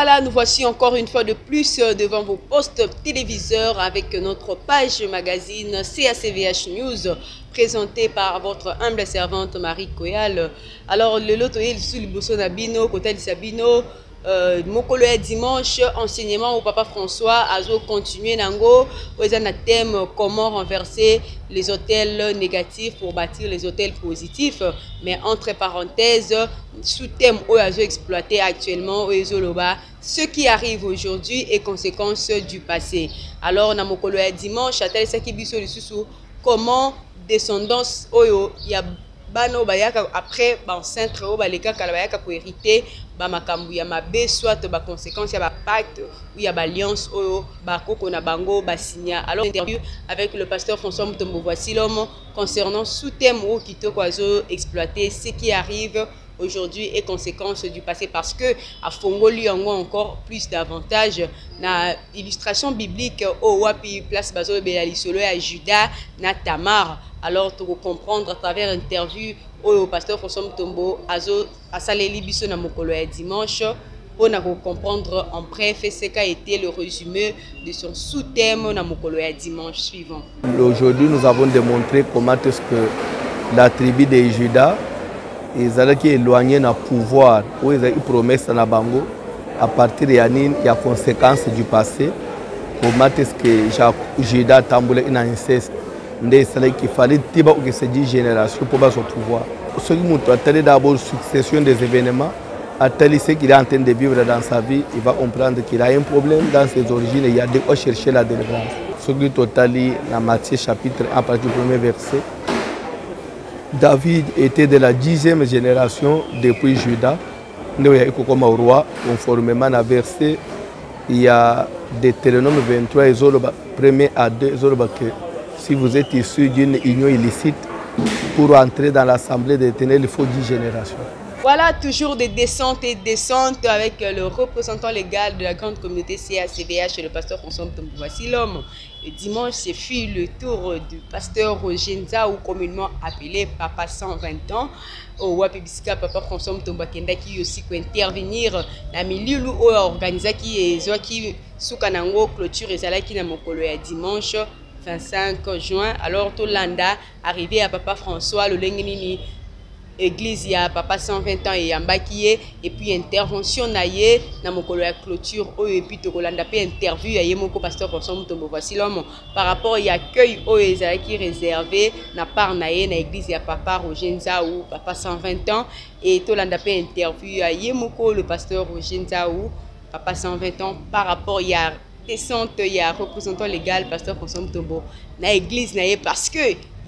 Voilà, nous voici encore une fois de plus devant vos postes téléviseurs avec notre page magazine CACVH News présentée par votre humble servante Marie Koyal. Alors, le loto est sous le bousson d'Abino, côté de Sabino. Mokolo ya dimanche, enseignement au Papa François, Azo continuer nango, où un thème comment renverser les hôtels négatifs pour bâtir les hôtels positifs. Mais entre parenthèses, sous thème où Azo exploité actuellement, où Loba, ce qui arrive aujourd'hui est conséquence du passé. Alors, na Mokolo ya dimanche, à tel qui biso le sous comment descendance oyo ya bano bayaka après ba enceinte o baleka kala bayaka ko hériter ba makambu ya mabe soit ba conséquences ya ba pacte ou ya ba alliance oyo ba koko na bango ba signa. Alors interview avec le pasteur François Mutombo, voici l'homme concernant sous thème ou kitoko azo exploiter ce qui arrive aujourd'hui et conséquences du passé, parce que à Fongoli encore plus davantage na illustration biblique au wapi place bazo belalisolo à Judas na Tamar. Alors pour comprendre à travers interview au pasteur François Mutombo azo asaleli biso na mokolo ya dimanche, on a comprendre en bref ce qu'a été le résumé de son sous-thème na mokolo ya dimanche suivant. Aujourd'hui nous avons démontré comment est-ce que la tribu de Judas ils allaient éloigner le pouvoir où ils ont eu promesse na bango à partir de la conséquence du passé. Comment est-ce que Judas tamboulé une inceste qu'il fallait que ces 10 générations pour son pouvoir. Ce qui a tenu d'abord succession des événements, à tel ce qu'il est en train de vivre dans sa vie, il va comprendre qu'il a un problème dans ses origines et il y a de quoi chercher la délivrance. Ce qui est dans Matthieu chapitre 1 à partir du premier verset. David était de la 10e génération depuis Judas. Il y a comme roi, conformément à verset, il y a Deutéronome 23, premier à 2, que si vous êtes issu d'une union illicite, pour entrer dans l'assemblée de l'Éternel, il faut 10 générations. Voilà, toujours des descentes et descentes avec le représentant légal de la grande communauté CACVH, le pasteur François Mutombo. Voici l'homme. Le dimanche, c'est fut le tour du pasteur Roger Nza, ou communément appelé Papa 120 ans. Au Wapibisika, Papa François Mutombo qui aussi peut intervenir dans le milieu où organisé qui est qui soukanango clôture et zala qui na mokolo ya dimanche 25 juin. Alors tout landa arrivé à Papa François le lenginini église ya Papa 120 ans et yambakiye, et puis intervention naie na mokolo ya clôture et puis to kolanda pe interview ya yemoko pasteur François Mutombo. Voici l'homme par rapport à accueil au qui réservé na part naie na église ya Papa Roger Nza ou Papa 120 ans, et to landa pe interview ya yemoko le pasteur Roger Nza ou Papa 120 ans par rapport à descente ya représentant légal pasteur François Mutombo na église naie, parce que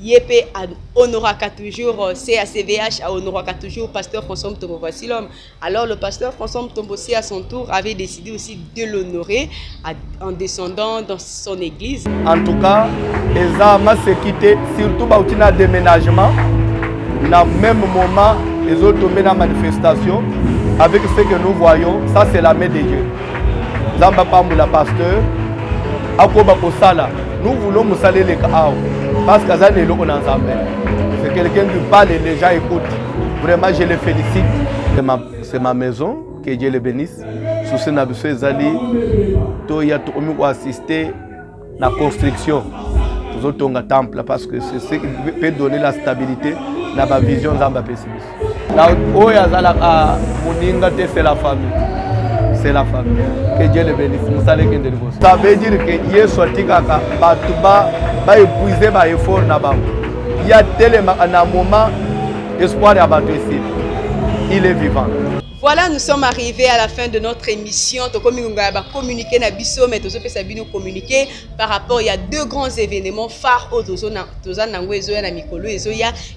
Yépe honoraka toujours CACVH a honoraka toujours pasteur François Mutombo. Voici l'homme. Alors le pasteur François Mutombo aussi à son tour avait décidé aussi de l'honorer en descendant dans son église. En tout cas, ils ont quitté, surtout dans le déménagement. Dans le même moment, ils ont tombé dans la manifestation. Avec ce que nous voyons, ça c'est la main de Dieu. Zamba Pamboula pasteur, Akoba Kosala, nous voulons nous saluer les Kaao. Parce que c'est quelqu'un qui parle et les gens écoutent. Vraiment, je le félicite. C'est ma maison, que Dieu le bénisse. Sous ce nabissé Zali, il y a assisté à la construction de temple, parce que c'est ce qui peut donner la stabilité dans ma vision de ma pessimiste. Là où il y a c'est la famille. C'est la famille. Que Dieu le bénisse. Ça veut dire que Dieu soit épuiser ma effort là-bas. Il y a tellement un moment espoir à battre ici. Il est vivant. Voilà, nous sommes arrivés à la fin de notre émission. Nous communiquer na biso, mais nous communiquer par rapport, il y a deux grands événements phares au il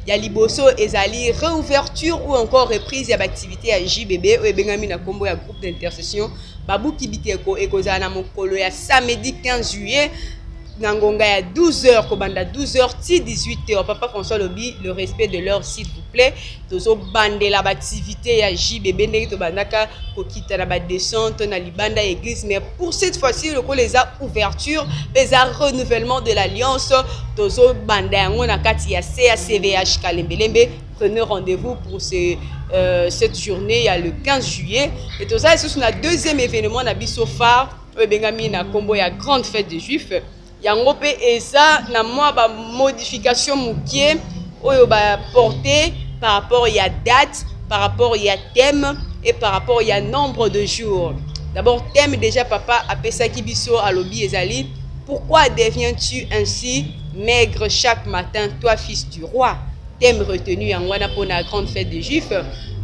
y a Liboso Ezali, réouverture ou encore reprise de l'activité à JBB ou Bengami na combo ya groupe d'intercession Babou Kibiteko et Kozana Mokolo ya samedi 15 juillet. Nangonga à 12h, Kobanda 12h, 18h. Papa François Lobi, le respect de l'heure s'il vous plaît. Tozo bande la activité à JBB Neke Bandaka, Kokita la descente, na Libanda église. Mais pour cette fois-ci, le coup les a ouverture, les a renouvellement de l'alliance. Tozo bande on a Katia CACVH Kalembelembe. prenez rendez-vous pour cette journée. Il y a le 15 juillet. Et tout ça, c'est un deuxième événement na biso phare. Bengami na kombo ya grande fête des Juifs. Yango pe eza na moi ba modification mukie oyo ba porter par rapport il y a date, par rapport il y a thème et par rapport il y a nombre de jours. D'abord thème déjà papa apesaki biso alobi ezali pourquoi deviens-tu ainsi maigre chaque matin toi fils du roi. Thème retenu yango na pour la grande fête des Juifs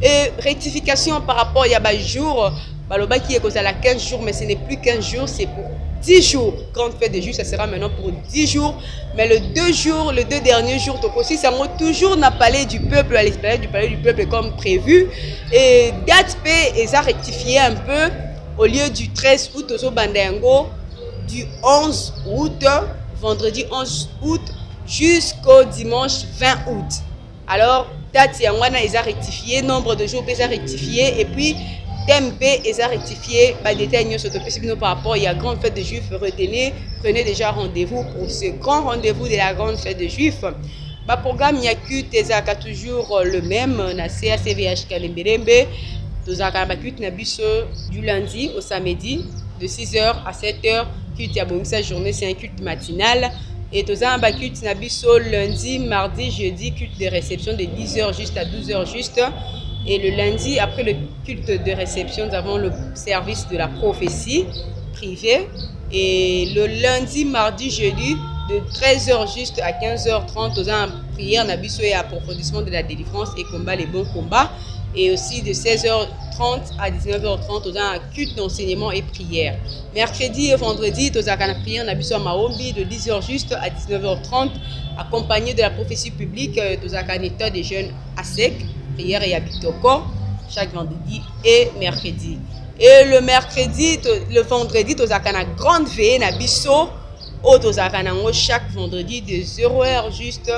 et rectification par rapport il y a ba jour baloba qui est cause à la 15 jours mais ce n'est plus 15 jours c'est pour 10 jours. Grande fête des Juifs, ça sera maintenant pour 10 jours. Mais le 2 jours, les 2 derniers jours, donc aussi, ça va toujours dans le palais du peuple, à l'espérance du palais du peuple comme prévu. Et date P, ils ont rectifié un peu. Au lieu du 13 août, au Bandango, du 11 août, vendredi 11 août, jusqu'au dimanche 20 août. Alors, date, ils ont rectifié, nombre de jours, ils ont rectifié. Et puis, TMP et a rectifié détails par rapport il y a grande fête de Juifs. Retenez, prenez déjà rendez-vous pour ce grand rendez-vous de la grande fête de Juifs. Le programme Yaku Tezaka toujours le même na CACVH Kalembelembe. Tozaka Bakut Nabiso du lundi au samedi de 6h à 7h. Culte Yabongisa journée, c'est un culte matinal. Et Tozaka Bakut Nabiso lundi, mardi, jeudi, culte de réception de 10h juste à 12h juste. Et le lundi, après le culte de réception, nous avons le service de la prophétie privée. Et le lundi, mardi, jeudi, de 13h juste à 15h30, nous avons une prière, nabiso et approfondissement de la délivrance et combat les bons combats. Et aussi de 16h30 à 19h30, nous avons un culte d'enseignement et prière. Mercredi et vendredi, nous avons une prière, nabiso à Maombi, de 10h juste à 19h30, accompagné de la prophétie publique, nous avons un état des jeunes à sec. Prière et Bitoko chaque vendredi et mercredi. Et le mercredi, le vendredi, tu as une grande veillée na biso. Ou tu as chaque vendredi de 0h juste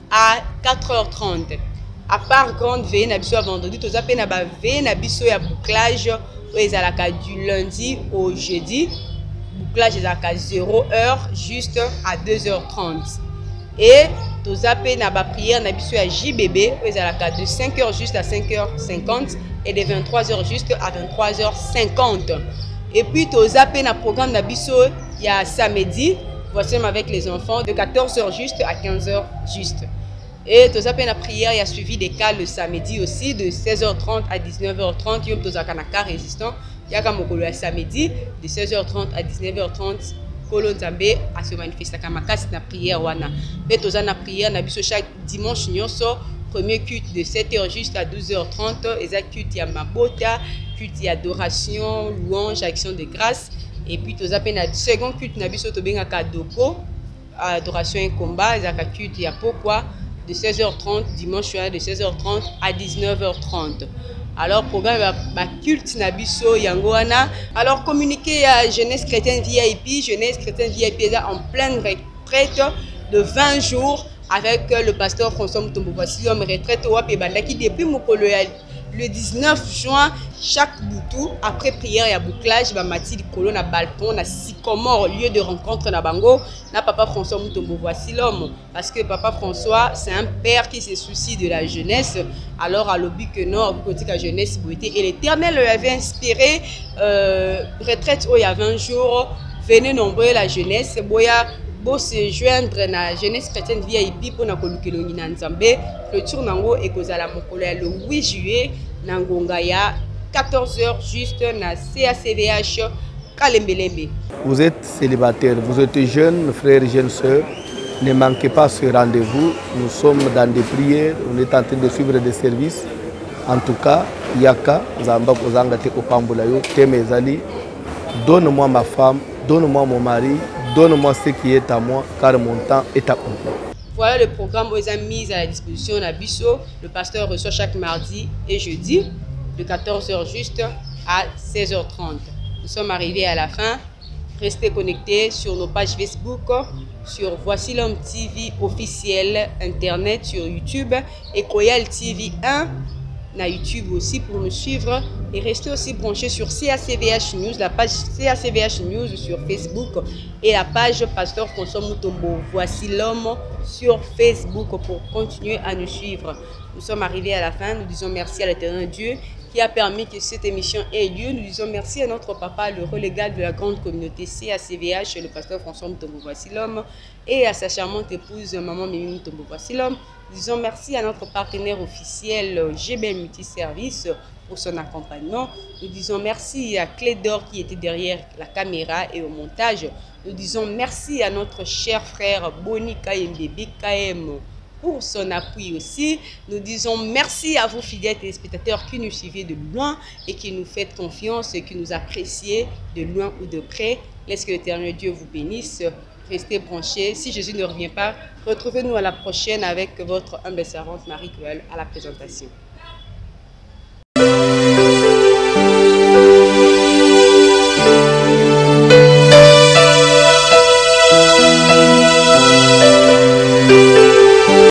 à 4h30. À part grande veillée na biso vendredi, tu as une veillée na biso ya bouclage du lundi au jeudi. Bouclage est à 0h juste à 2h30. Et tu as une prière na biso ya JBB de 5h juste à 5h50 et de 23h juste à 23h50. Et puis tu as un programme na biso ya samedi, voici avec les enfants de 14h juste à 15h juste. Et tu as une prière il y a suivi des cas le samedi aussi de 16h30 à 19h30. Tu as un cas résistant. Il y a un samedi de 16h30 à 19h30. Kolo Nzambe à se manifester comme na prière wana. Mais tous na prière na biso chaque dimanche nyonso premier culte de 7h juste à 12h30 et ça culte ya mabota, culte ya adoration, louange, action de grâce et puis tous na second culte na biso to benga kadoko adoration et combat et ça culte ya pourquoi de 16h30 dimanche de 16h30 à 19h30. Alors, programme culte nabiso yangoana. Alors, communiquer à Jeunesse Chrétienne VIP. Jeunesse Chrétienne VIP est en pleine retraite de 20 jours avec le pasteur François Mutombo. Voici l'homme retraite au Wapébandaki depuis le 19 juin. Chaque boutou, après prière et bouclage, mati di kolo na balpon, na sycomore, lieu de rencontre na bango, na papa François Mutombo. Voici l'homme. Parce que papa François, c'est un père qui se soucie de la jeunesse. Alors, à l'objet que non, vous côté la jeunesse, et l'Éternel lui avait inspiré, retraite où il y a 20 jours, venez nombreux la jeunesse, boya, beau se joindre na jeunesse chrétienne VIP pour na kolukelo na Nzambe. Le tour nango et kozala mokolo le 8 juillet, nangonga ya 14h juste na CACVH Kalembelembe. Vous êtes célibataire, vous êtes jeune, frères et jeunes sœurs, ne manquez pas ce rendez-vous. Nous sommes dans des prières, on est en train de suivre des services. En tout cas, Yaka, Zamba Kozanga Teko Pambulayo, Temezali, donne-moi ma femme, donne-moi mon mari, donne-moi ce qui est à moi, car mon temps est accompli. Voilà le programme où ils ont mis à la disposition d'Abisso. Le pasteur reçoit chaque mardi et jeudi, de 14h juste à 16h30. Nous sommes arrivés à la fin. Restez connectés sur nos pages Facebook, sur Voici l'Homme TV officiel, Internet, sur YouTube, et Koyal TV 1 na YouTube aussi pour nous suivre et restez aussi branchés sur CACVH News, la page CACVH News sur Facebook et la page Pasteur François Mutombo. Voici l'homme sur Facebook pour continuer à nous suivre. Nous sommes arrivés à la fin. Nous disons merci à l'Éternel Dieu qui a permis que cette émission ait lieu. Nous disons merci à notre papa, le relégal de la grande communauté CACVH, le pasteur François Mutombo. Voici l'homme, et à sa charmante épouse, maman Mimi Mutombo. Voici l'homme. Nous disons merci à notre partenaire officiel, GBL Multiservice, pour son accompagnement. Nous disons merci à Clé d'Or qui était derrière la caméra et au montage. Nous disons merci à notre cher frère Boni KMB BKM pour son appui aussi. Nous disons merci à vous fidèles téléspectateurs qui nous suivez de loin et qui nous faites confiance et qui nous appréciez de loin ou de près. Laisse que l'Éternel Dieu vous bénisse. Restez branchés. Si Jésus ne revient pas, retrouvez-nous à la prochaine avec votre humble servante Marie Coel à la présentation.